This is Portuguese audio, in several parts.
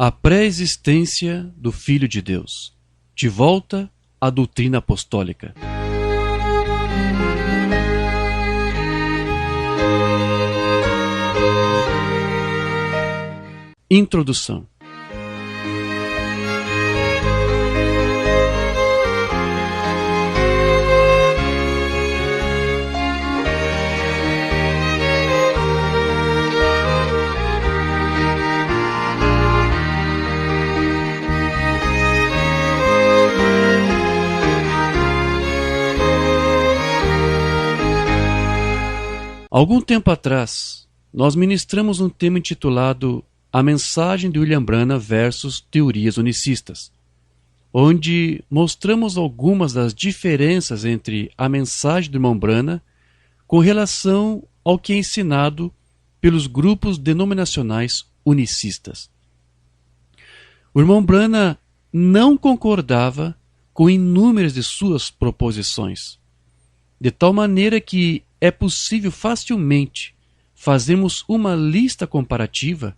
A pré-existência do Filho de Deus. De volta à doutrina apostólica. Introdução. Algum tempo atrás, nós ministramos um tema intitulado A Mensagem de William Branham versus Teorias Unicistas, onde mostramos algumas das diferenças entre a mensagem do irmão Branham com relação ao que é ensinado pelos grupos denominacionais unicistas. O irmão Branham não concordava com inúmeras de suas proposições, de tal maneira que é possível facilmente fazermos uma lista comparativa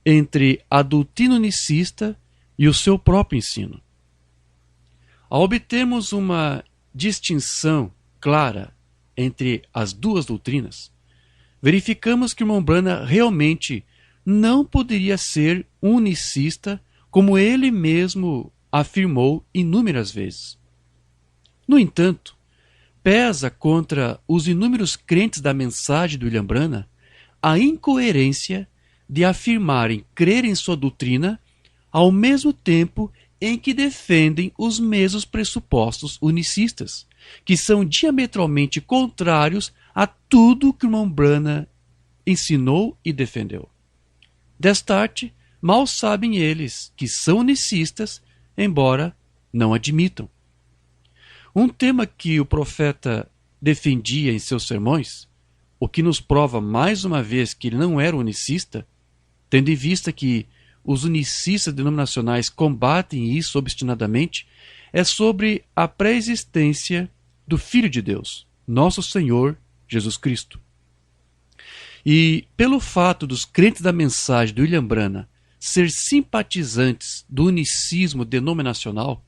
entre a doutrina unicista e o seu próprio ensino. Ao obtermos uma distinção clara entre as duas doutrinas, verificamos que o irmão Branham realmente não poderia ser um unicista como ele mesmo afirmou inúmeras vezes. No entanto, pesa contra os inúmeros crentes da mensagem do William Branham a incoerência de afirmarem crer em sua doutrina ao mesmo tempo em que defendem os mesmos pressupostos unicistas, que são diametralmente contrários a tudo que o irmão Branham ensinou e defendeu. Destarte, mal sabem eles que são unicistas, embora não admitam. Um tema que o profeta defendia em seus sermões, o que nos prova mais uma vez que ele não era unicista, tendo em vista que os unicistas denominacionais combatem isso obstinadamente, é sobre a pré-existência do Filho de Deus, nosso Senhor Jesus Cristo. E pelo fato dos crentes da mensagem do William Branham ser simpatizantes do unicismo denominacional,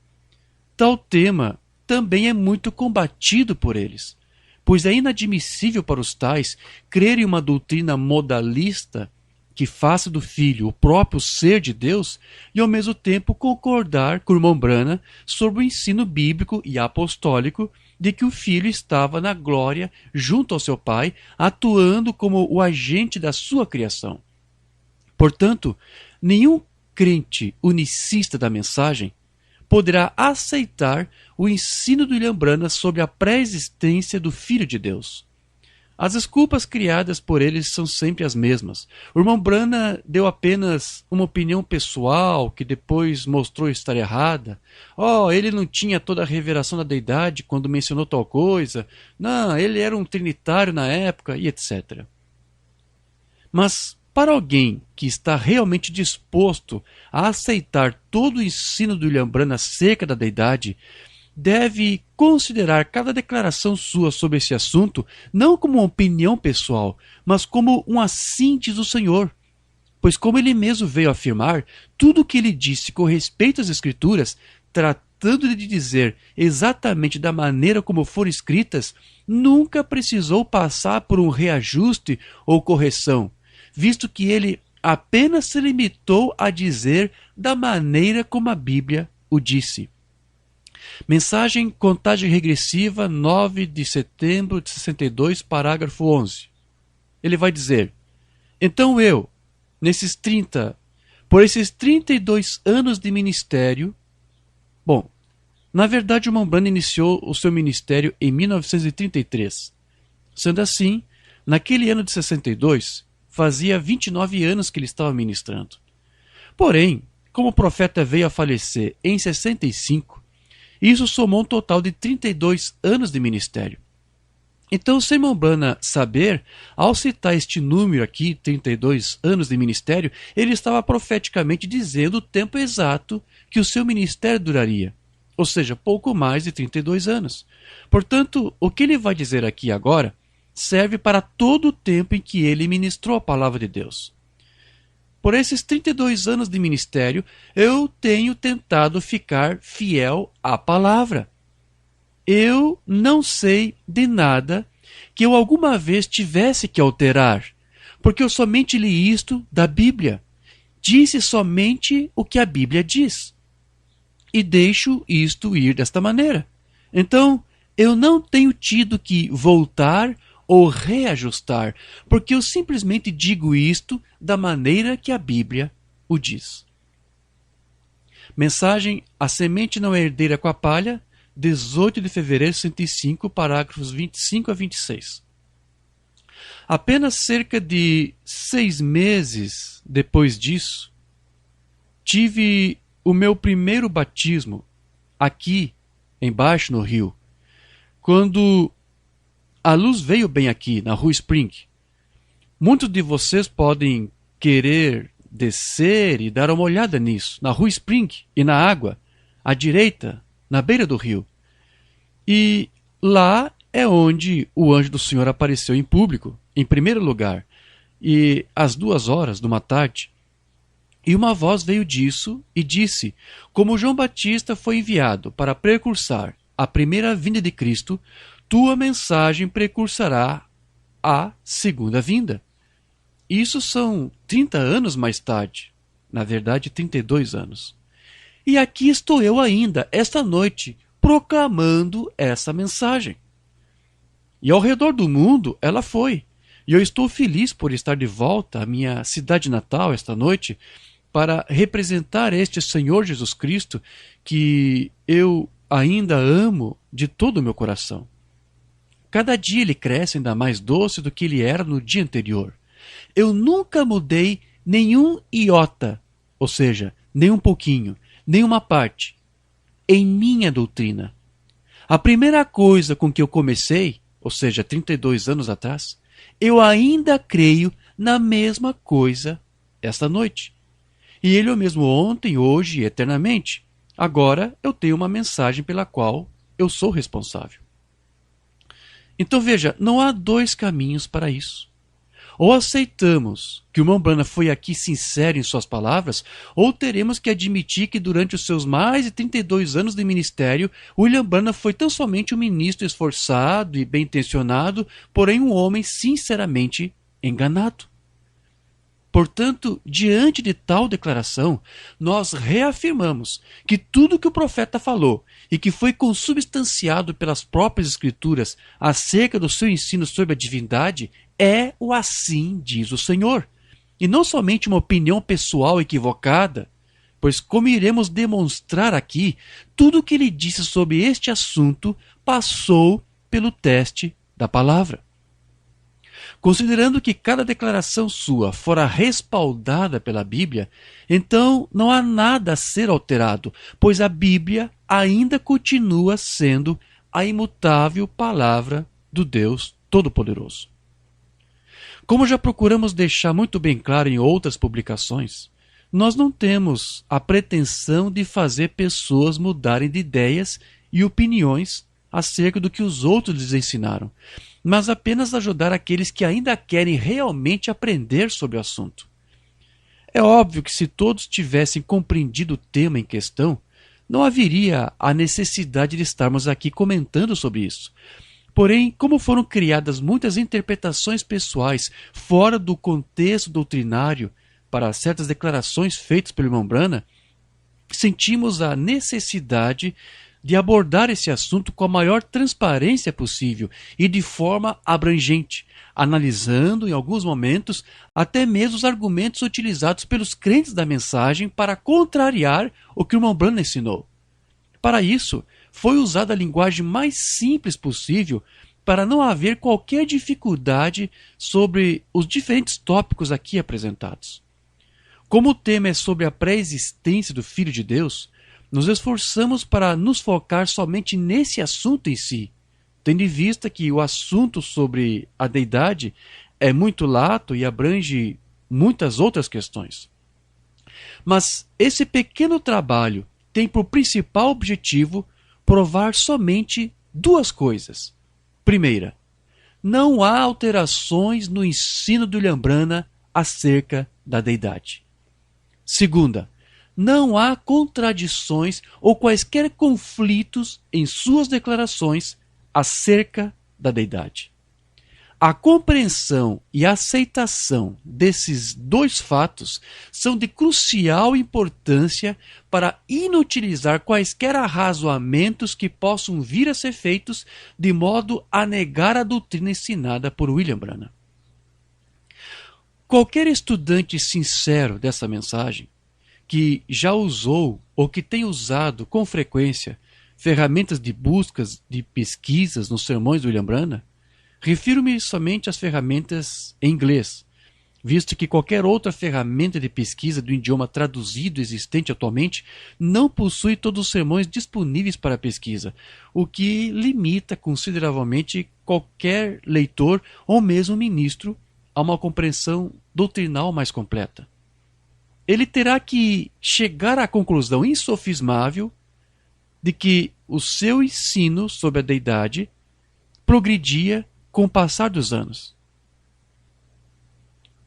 tal tema também é muito combatido por eles, pois é inadmissível para os tais crer em uma doutrina modalista que faça do Filho o próprio ser de Deus e ao mesmo tempo concordar com o irmão Branham sobre o ensino bíblico e apostólico de que o Filho estava na glória junto ao seu Pai, atuando como o agente da sua criação. Portanto, nenhum crente unicista da mensagem poderá aceitar o ensino do William Branham sobre a pré-existência do Filho de Deus. As desculpas criadas por eles são sempre as mesmas. O irmão Branham deu apenas uma opinião pessoal que depois mostrou estar errada. Ele não tinha toda a revelação da deidade quando mencionou tal coisa. Não, ele era um trinitário na época e etc. Mas para alguém que está realmente disposto a aceitar todo o ensino do William Branham acerca da deidade, deve considerar cada declaração sua sobre esse assunto não como uma opinião pessoal, mas como um assim diz o Senhor. Pois como ele mesmo veio afirmar, tudo o que ele disse com respeito às Escrituras, tratando de dizer exatamente da maneira como foram escritas, nunca precisou passar por um reajuste ou correção, visto que ele apenas se limitou a dizer da maneira como a Bíblia o disse. Mensagem Contagem Regressiva, 9 de setembro de 62, parágrafo 11. Ele vai dizer: então eu, por esses 32 anos de ministério... Bom, na verdade o irmão Branham iniciou o seu ministério em 1933. Sendo assim, naquele ano de 62, fazia 29 anos que ele estava ministrando. Porém, como o profeta veio a falecer em 65, isso somou um total de 32 anos de ministério. Então, sem irmão Branham saber, ao citar este número aqui, 32 anos de ministério, ele estava profeticamente dizendo o tempo exato que o seu ministério duraria, ou seja, pouco mais de 32 anos. Portanto, o que ele vai dizer aqui agora serve para todo o tempo em que ele ministrou a palavra de Deus. Por esses 32 anos de ministério, eu tenho tentado ficar fiel à palavra. Eu não sei de nada que eu alguma vez tivesse que alterar, porque eu somente li isto da Bíblia. Disse somente o que a Bíblia diz. E deixo isto ir desta maneira. Então, eu não tenho tido que voltar ou reajustar, porque eu simplesmente digo isto da maneira que a Bíblia o diz. Mensagem: A semente não é herdeira com a palha, 18 de fevereiro de 105, parágrafos 25 a 26. Apenas cerca de 6 meses depois disso, tive o meu primeiro batismo aqui embaixo no rio, quando a luz veio bem aqui na rua Spring. Muitos de vocês podem querer descer e dar uma olhada nisso, na rua Spring e na água, à direita, na beira do rio. E lá é onde o anjo do Senhor apareceu em público, em primeiro lugar, e às 2 horas de uma tarde. E uma voz veio disso e disse: como João Batista foi enviado para precursar a primeira vinda de Cristo, tua mensagem precursará a segunda vinda. Isso são 30 anos mais tarde, na verdade 32 anos. E aqui estou eu ainda, esta noite, proclamando essa mensagem. E ao redor do mundo ela foi. E eu estou feliz por estar de volta à minha cidade natal esta noite para representar este Senhor Jesus Cristo que eu ainda amo de todo o meu coração. Cada dia ele cresce ainda mais doce do que ele era no dia anterior. Eu nunca mudei nenhum iota, ou seja, nem um pouquinho, nenhuma parte, em minha doutrina. A primeira coisa com que eu comecei, ou seja, 32 anos atrás, eu ainda creio na mesma coisa esta noite. E ele é o mesmo ontem, hoje e eternamente. Agora eu tenho uma mensagem pela qual eu sou responsável. Então veja, não há dois caminhos para isso. Ou aceitamos que o irmão Branham foi aqui sincero em suas palavras, ou teremos que admitir que durante os seus mais de 32 anos de ministério, William Branham foi tão somente um ministro esforçado e bem-intencionado, porém um homem sinceramente enganado. Portanto, diante de tal declaração, nós reafirmamos que tudo que o profeta falou e que foi consubstanciado pelas próprias Escrituras acerca do seu ensino sobre a divindade é o assim diz o Senhor. E não somente uma opinião pessoal equivocada, pois, como iremos demonstrar aqui, tudo o que ele disse sobre este assunto passou pelo teste da palavra. Considerando que cada declaração sua fora respaldada pela Bíblia, então não há nada a ser alterado, pois a Bíblia ainda continua sendo a imutável palavra do Deus Todo-Poderoso. Como já procuramos deixar muito bem claro em outras publicações, nós não temos a pretensão de fazer pessoas mudarem de ideias e opiniões acerca do que os outros lhes ensinaram, mas apenas ajudar aqueles que ainda querem realmente aprender sobre o assunto. É óbvio que se todos tivessem compreendido o tema em questão, não haveria a necessidade de estarmos aqui comentando sobre isso. Porém, como foram criadas muitas interpretações pessoais fora do contexto doutrinário para certas declarações feitas pelo irmão Branham, sentimos a necessidade de abordar esse assunto com a maior transparência possível e de forma abrangente, analisando, em alguns momentos, até mesmo os argumentos utilizados pelos crentes da mensagem para contrariar o que o irmão Branham ensinou. Para isso, foi usada a linguagem mais simples possível para não haver qualquer dificuldade sobre os diferentes tópicos aqui apresentados. Como o tema é sobre a pré-existência do Filho de Deus, nos esforçamos para nos focar somente nesse assunto em si, tendo em vista que o assunto sobre a deidade é muito lato e abrange muitas outras questões. Mas esse pequeno trabalho tem por principal objetivo provar somente duas coisas. Primeira, não há alterações no ensino do William Branham acerca da deidade. Segunda, não há contradições ou quaisquer conflitos em suas declarações acerca da deidade. A compreensão e a aceitação desses dois fatos são de crucial importância para inutilizar quaisquer arrazoamentos que possam vir a ser feitos de modo a negar a doutrina ensinada por William Branham. Qualquer estudante sincero dessa mensagem, que já usou ou que tem usado com frequência ferramentas de buscas, de pesquisas nos sermões do William Branham, refiro-me somente às ferramentas em inglês, visto que qualquer outra ferramenta de pesquisa do idioma traduzido existente atualmente não possui todos os sermões disponíveis para pesquisa, o que limita consideravelmente qualquer leitor ou mesmo ministro a uma compreensão doutrinal mais completa. Ele terá que chegar à conclusão insofismável de que o seu ensino sobre a deidade progredia com o passar dos anos.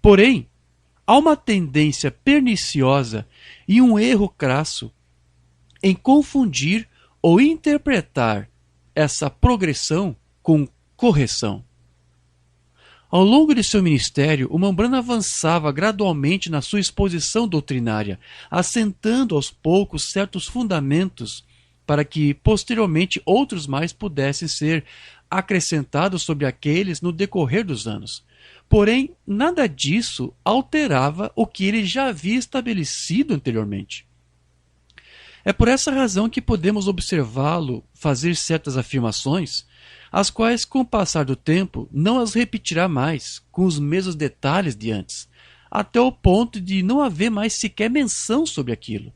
Porém, há uma tendência perniciosa e um erro crasso em confundir ou interpretar essa progressão com correção. Ao longo de seu ministério, o Branham avançava gradualmente na sua exposição doutrinária, assentando aos poucos certos fundamentos para que, posteriormente, outros mais pudessem ser acrescentados sobre aqueles no decorrer dos anos. Porém, nada disso alterava o que ele já havia estabelecido anteriormente. É por essa razão que podemos observá-lo fazer certas afirmações, as quais, com o passar do tempo, não as repetirá mais, com os mesmos detalhes de antes, até o ponto de não haver mais sequer menção sobre aquilo.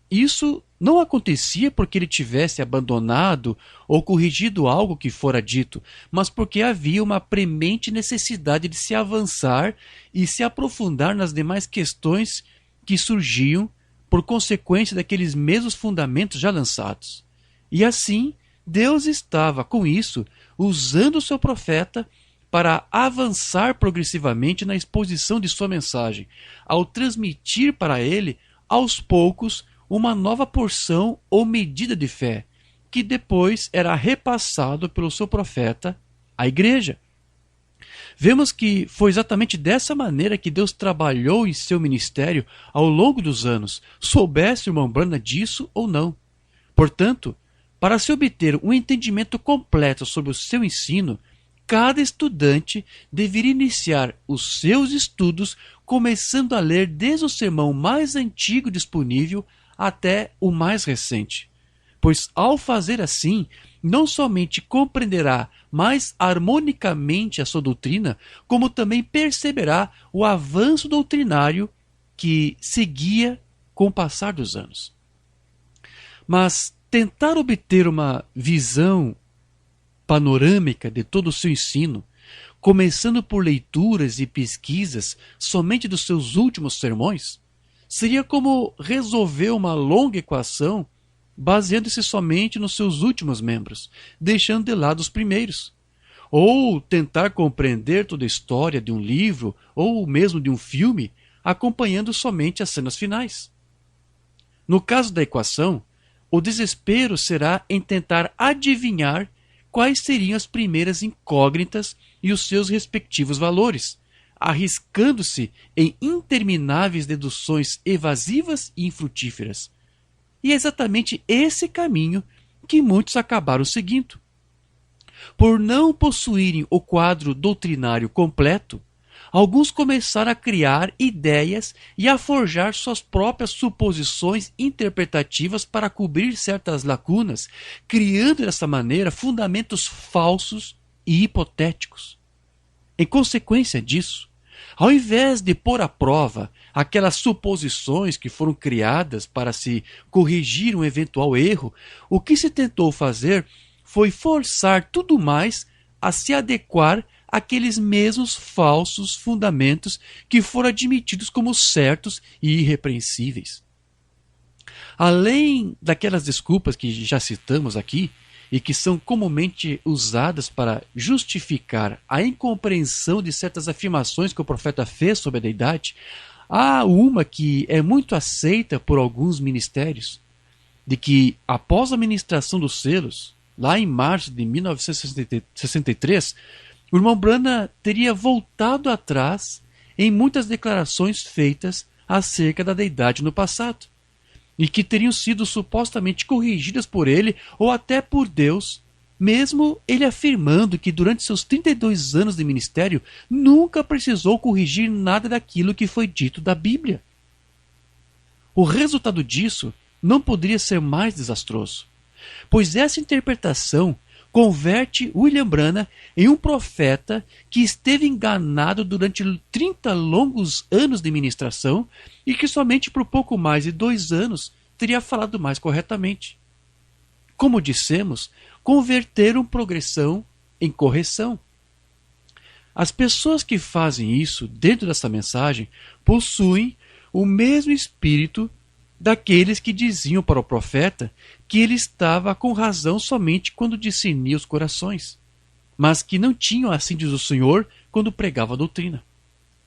Isso não acontecia porque ele tivesse abandonado ou corrigido algo que fora dito, mas porque havia uma premente necessidade de se avançar e se aprofundar nas demais questões que surgiam por consequência daqueles mesmos fundamentos já lançados. E assim, Deus estava, com isso, usando o seu profeta para avançar progressivamente na exposição de sua mensagem, ao transmitir para ele, aos poucos, uma nova porção ou medida de fé, que depois era repassado pelo seu profeta à igreja. Vemos que foi exatamente dessa maneira que Deus trabalhou em seu ministério ao longo dos anos, soubesse o irmão Branham disso ou não. Portanto, para se obter um entendimento completo sobre o seu ensino, cada estudante deveria iniciar os seus estudos começando a ler desde o sermão mais antigo disponível até o mais recente. Pois ao fazer assim, não somente compreenderá mais harmonicamente a sua doutrina, como também perceberá o avanço doutrinário que seguia com o passar dos anos. Mas tentar obter uma visão panorâmica de todo o seu ensino, começando por leituras e pesquisas somente dos seus últimos sermões, seria como resolver uma longa equação baseando-se somente nos seus últimos membros, deixando de lado os primeiros. Ou tentar compreender toda a história de um livro ou mesmo de um filme, acompanhando somente as cenas finais. No caso da equação, o desespero será em tentar adivinhar quais seriam as primeiras incógnitas e os seus respectivos valores, arriscando-se em intermináveis deduções evasivas e infrutíferas. E é exatamente esse caminho que muitos acabaram seguindo. Por não possuírem o quadro doutrinário completo, alguns começaram a criar ideias e a forjar suas próprias suposições interpretativas para cobrir certas lacunas, criando dessa maneira fundamentos falsos e hipotéticos. Em consequência disso, ao invés de pôr à prova aquelas suposições que foram criadas para se corrigir um eventual erro, o que se tentou fazer foi forçar tudo mais a se adequar àqueles mesmos falsos fundamentos que foram admitidos como certos e irrepreensíveis. Além daquelas desculpas que já citamos aqui, e que são comumente usadas para justificar a incompreensão de certas afirmações que o profeta fez sobre a deidade, Há uma que é muito aceita por alguns ministérios, de que após a ministração dos selos, lá em março de 1963, o irmão Branham teria voltado atrás em muitas declarações feitas acerca da deidade no passado, e que teriam sido supostamente corrigidas por ele ou até por Deus, mesmo ele afirmando que durante seus 32 anos de ministério nunca precisou corrigir nada daquilo que foi dito da Bíblia. O resultado disso não poderia ser mais desastroso, pois essa interpretação converte William Branham em um profeta que esteve enganado durante 30 longos anos de ministração e que somente por pouco mais de 2 anos teria falado mais corretamente. Como dissemos, converteram progressão em correção. As pessoas que fazem isso dentro dessa mensagem possuem o mesmo espírito daqueles que diziam para o profeta que ele estava com razão somente quando discernia os corações, mas que não tinham, assim diz o Senhor, quando pregava a doutrina.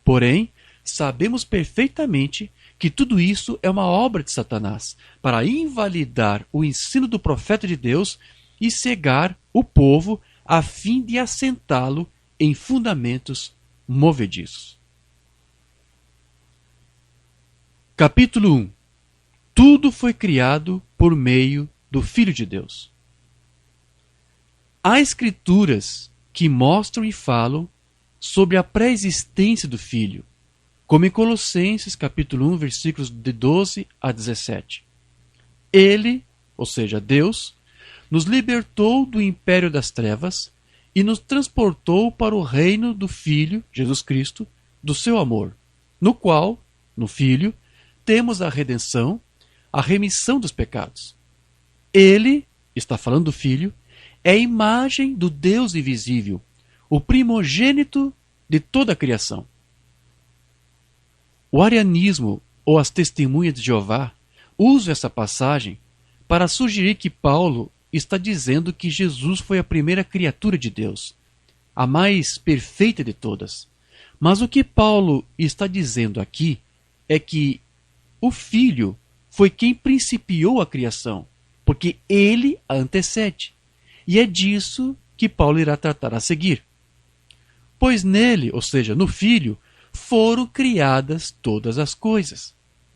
Porém, sabemos perfeitamente que tudo isso é uma obra de Satanás para invalidar o ensino do profeta de Deus e cegar o povo a fim de assentá-lo em fundamentos movediços. Capítulo 1. Tudo foi criado por meio do Filho de Deus. Há escrituras que mostram e falam sobre a pré-existência do Filho, como em Colossenses capítulo 1, versículos de 12 a 17. Ele, ou seja, Deus, nos libertou do império das trevas e nos transportou para o reino do Filho, Jesus Cristo, do seu amor, no qual, no Filho, temos a redenção, a remissão dos pecados. Ele, está falando do Filho, é a imagem do Deus invisível, o primogênito de toda a criação. O arianismo ou as testemunhas de Jeová usam essa passagem para sugerir que Paulo está dizendo que Jesus foi a primeira criatura de Deus, a mais perfeita de todas. Mas o que Paulo está dizendo aqui é que o Filho foi quem principiou a criação, porque ele a antecede. E é disso que Paulo irá tratar a seguir. Pois nele, ou seja, no Filho, foram criadas todas as coisas,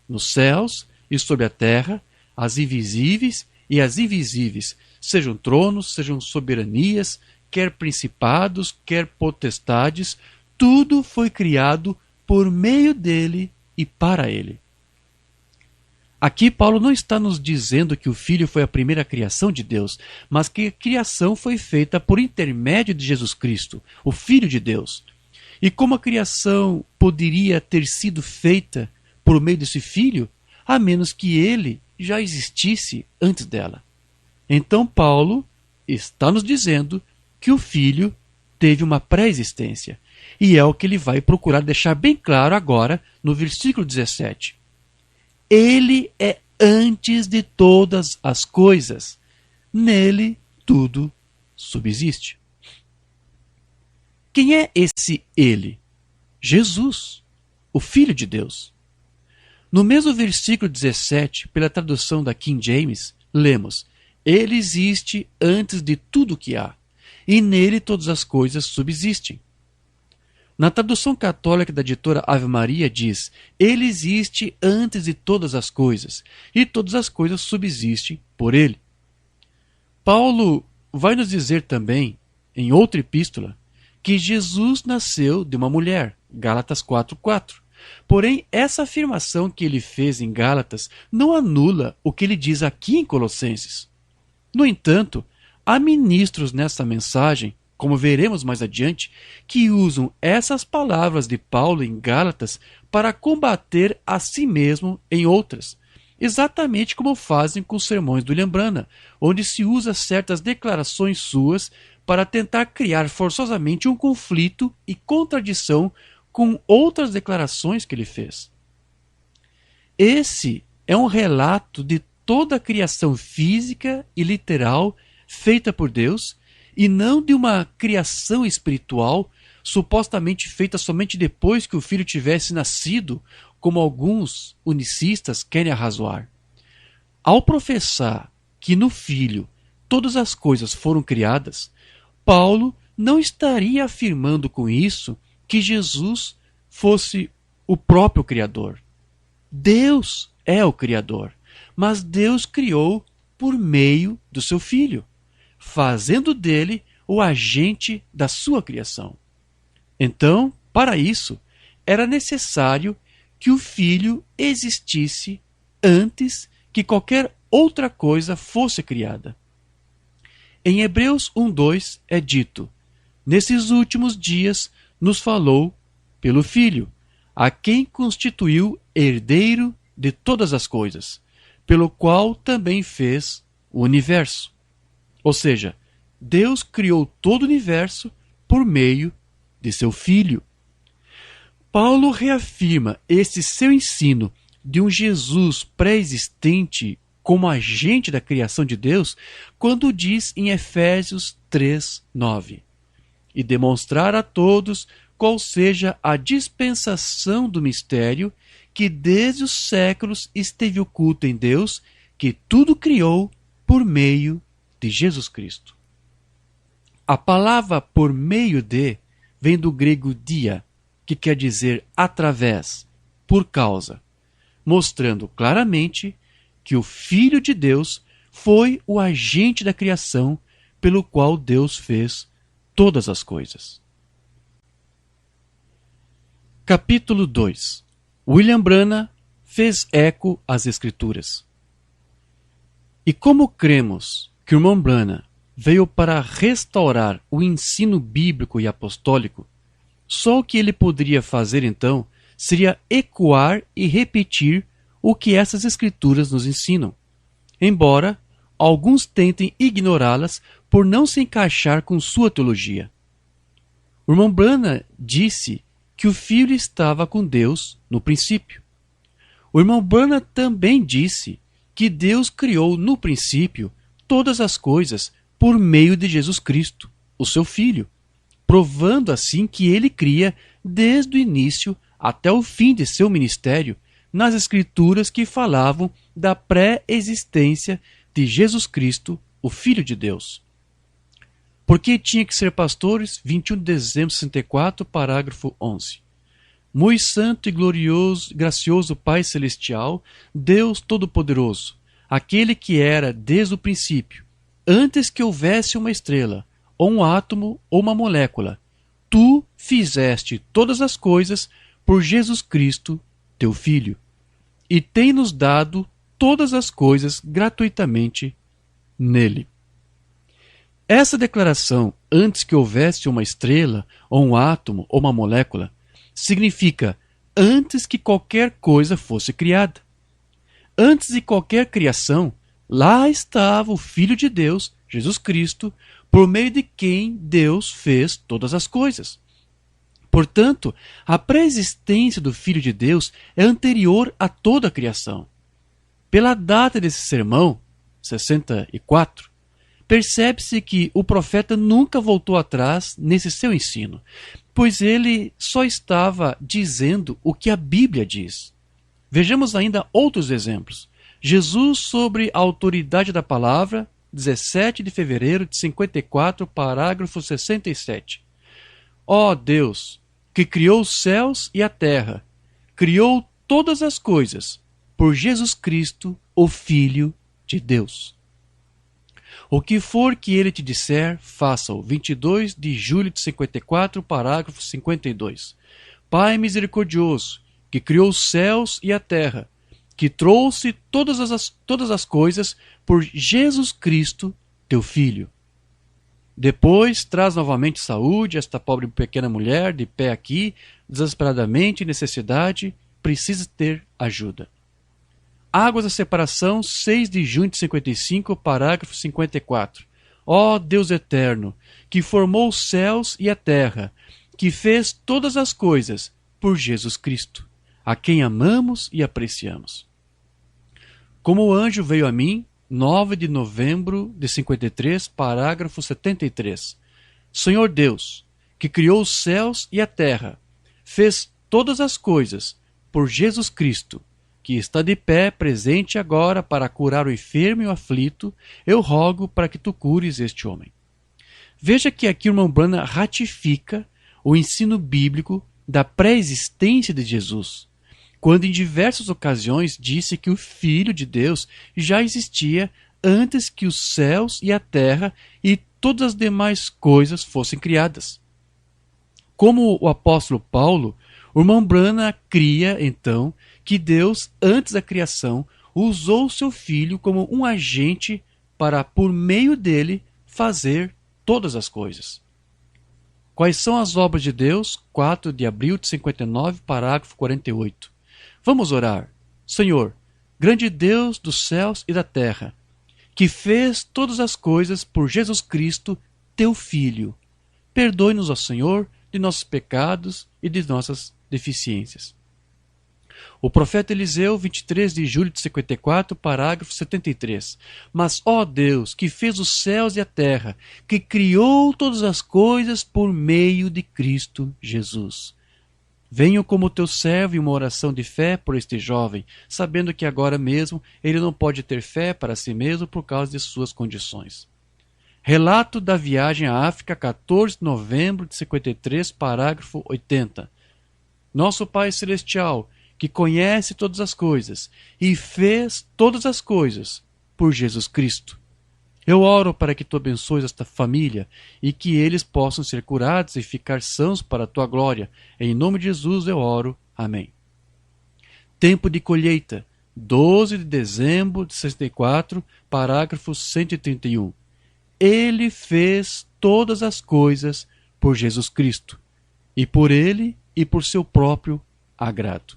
nos céus e sobre a terra, as invisíveis e as invisíveis, sejam tronos, sejam soberanias, quer principados, quer potestades, tudo foi criado por meio dele e para ele. Aqui Paulo não está nos dizendo que o Filho foi a primeira criação de Deus, mas que a criação foi feita por intermédio de Jesus Cristo, o Filho de Deus. E como a criação poderia ter sido feita por meio desse Filho, a menos que ele já existisse antes dela? Então Paulo está nos dizendo que o Filho teve uma pré-existência, e é o que ele vai procurar deixar bem claro agora no versículo 17. Ele é antes de todas as coisas. Nele tudo subsiste. Quem é esse ele? Jesus, o Filho de Deus. No mesmo versículo 17, pela tradução da King James, lemos: Ele existe antes de tudo o que há, e nele todas as coisas subsistem. Na tradução católica da editora Ave Maria diz: Ele existe antes de todas as coisas, e todas as coisas subsistem por ele. Paulo vai nos dizer também, em outra epístola, que Jesus nasceu de uma mulher, Gálatas 4:4. Porém, essa afirmação que ele fez em Gálatas não anula o que ele diz aqui em Colossenses. No entanto, há ministros nessa mensagem, como veremos mais adiante, que usam essas palavras de Paulo em Gálatas para combater a si mesmo em outras, exatamente como fazem com os sermões do William Branham, onde se usa certas declarações suas para tentar criar forçosamente um conflito e contradição com outras declarações que ele fez. Esse é um relato de toda a criação física e literal feita por Deus, e não de uma criação espiritual supostamente feita somente depois que o filho tivesse nascido, como alguns unicistas querem arrazoar. Ao professar que no Filho todas as coisas foram criadas, Paulo não estaria afirmando com isso que Jesus fosse o próprio Criador. Deus é o Criador, mas Deus criou por meio do seu Filho, fazendo dele o agente da sua criação. Então, para isso, era necessário que o Filho existisse antes que qualquer outra coisa fosse criada. Em Hebreus 1:2 é dito: nesses últimos dias nos falou pelo Filho, a quem constituiu herdeiro de todas as coisas, pelo qual também fez o universo. Ou seja, Deus criou todo o universo por meio de seu Filho. Paulo reafirma esse seu ensino de um Jesus pré-existente como agente da criação de Deus quando diz em Efésios 3:9: e demonstrar a todos qual seja a dispensação do mistério que desde os séculos esteve oculto em Deus, que tudo criou por meio de Jesus Cristo. A palavra por meio de vem do grego dia, que quer dizer através, por causa, mostrando claramente que o Filho de Deus foi o agente da criação pelo qual Deus fez todas as coisas. Capítulo 2. William Branham fez eco às Escrituras. E como cremos que o irmão Branham veio para restaurar o ensino bíblico e apostólico, só o que ele poderia fazer então seria ecoar e repetir o que essas Escrituras nos ensinam, embora alguns tentem ignorá-las por não se encaixar com sua teologia. O irmão Branham disse que o Filho estava com Deus no princípio. O irmão Branham também disse que Deus criou no princípio todas as coisas por meio de Jesus Cristo, o seu Filho, provando assim que ele cria desde o início até o fim de seu ministério nas Escrituras que falavam da pré-existência de Jesus Cristo, o Filho de Deus. Por que tinha que ser pastores? 21 de dezembro de 64, parágrafo 11. Muito santo e glorioso, gracioso Pai Celestial, Deus Todo-Poderoso, aquele que era desde o princípio, antes que houvesse uma estrela, ou um átomo, ou uma molécula, tu fizeste todas as coisas por Jesus Cristo, teu Filho, e tem-nos dado todas as coisas gratuitamente nele. Essa declaração, antes que houvesse uma estrela, ou um átomo, ou uma molécula, significa antes que qualquer coisa fosse criada. Antes de qualquer criação, lá estava o Filho de Deus, Jesus Cristo, por meio de quem Deus fez todas as coisas. Portanto, a pré-existência do Filho de Deus é anterior a toda a criação. Pela data desse sermão, 64, percebe-se que o profeta nunca voltou atrás nesse seu ensino, pois ele só estava dizendo o que a Bíblia diz. Vejamos ainda outros exemplos. Jesus sobre a autoridade da palavra, 17 de fevereiro de 54, parágrafo 67. Ó Deus, que criou os céus e a terra, criou todas as coisas por Jesus Cristo, o Filho de Deus. O que for que ele te disser, faça-o. 22 de julho de 54, parágrafo 52. Pai misericordioso, que criou os céus e a terra, que trouxe todas as coisas por Jesus Cristo, teu Filho. Depois traz novamente saúde a esta pobre pequena mulher, de pé aqui, desesperadamente em necessidade, precisa ter ajuda. Águas da separação, 6 de junho de 55, parágrafo 54. Ó Deus eterno, que formou os céus e a terra, que fez todas as coisas por Jesus Cristo, a quem amamos e apreciamos. Como o anjo veio a mim, 9 de novembro de 53, parágrafo 73. Senhor Deus, que criou os céus e a terra, fez todas as coisas por Jesus Cristo, que está de pé, presente agora para curar o enfermo e o aflito, eu rogo para que tu cures este homem. Veja que aqui o irmão Branham ratifica o ensino bíblico da pré-existência de Jesus, quando em diversas ocasiões disse que o Filho de Deus já existia antes que os céus e a terra e todas as demais coisas fossem criadas. Como o apóstolo Paulo, o irmão Branham cria, então, que Deus, antes da criação, usou seu Filho como um agente para, por meio dele, fazer todas as coisas. Quais são as obras de Deus? 4 de abril de 59, parágrafo 48. Vamos orar. Senhor, grande Deus dos céus e da terra, que fez todas as coisas por Jesus Cristo, teu Filho, perdoe-nos, ó Senhor, de nossos pecados e de nossas deficiências. O profeta Eliseu, 23 de julho de 54, parágrafo 73. Mas, ó Deus, que fez os céus e a terra, que criou todas as coisas por meio de Cristo Jesus. Venho como teu servo em uma oração de fé por este jovem, sabendo que agora mesmo ele não pode ter fé para si mesmo por causa de suas condições. Relato da viagem à África, 14 de novembro de 53, parágrafo 80. Nosso Pai Celestial, que conhece todas as coisas e fez todas as coisas por Jesus Cristo. Eu oro para que tu abençoes esta família e que eles possam ser curados e ficar sãos para a tua glória. Em nome de Jesus eu oro. Amém. Tempo de colheita, 12 de dezembro de 64, parágrafo 131. Ele fez todas as coisas por Jesus Cristo, e por ele e por seu próprio agrado.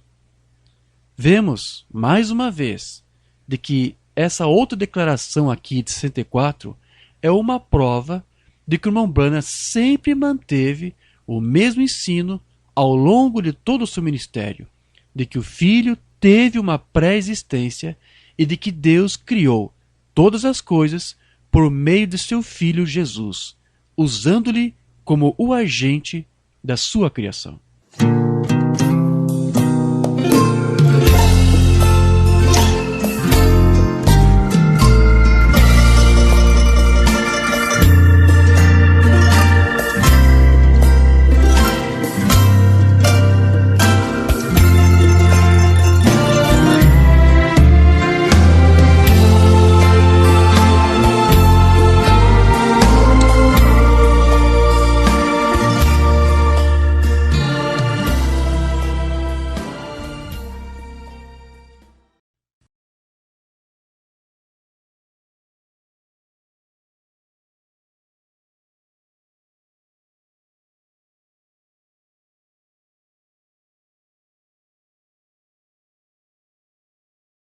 Vemos, mais uma vez, de que essa outra declaração aqui de 64 é uma prova de que o irmão Branham sempre manteve o mesmo ensino ao longo de todo o seu ministério, de que o Filho teve uma pré-existência e de que Deus criou todas as coisas por meio de seu Filho Jesus, usando-lhe como o agente da sua criação.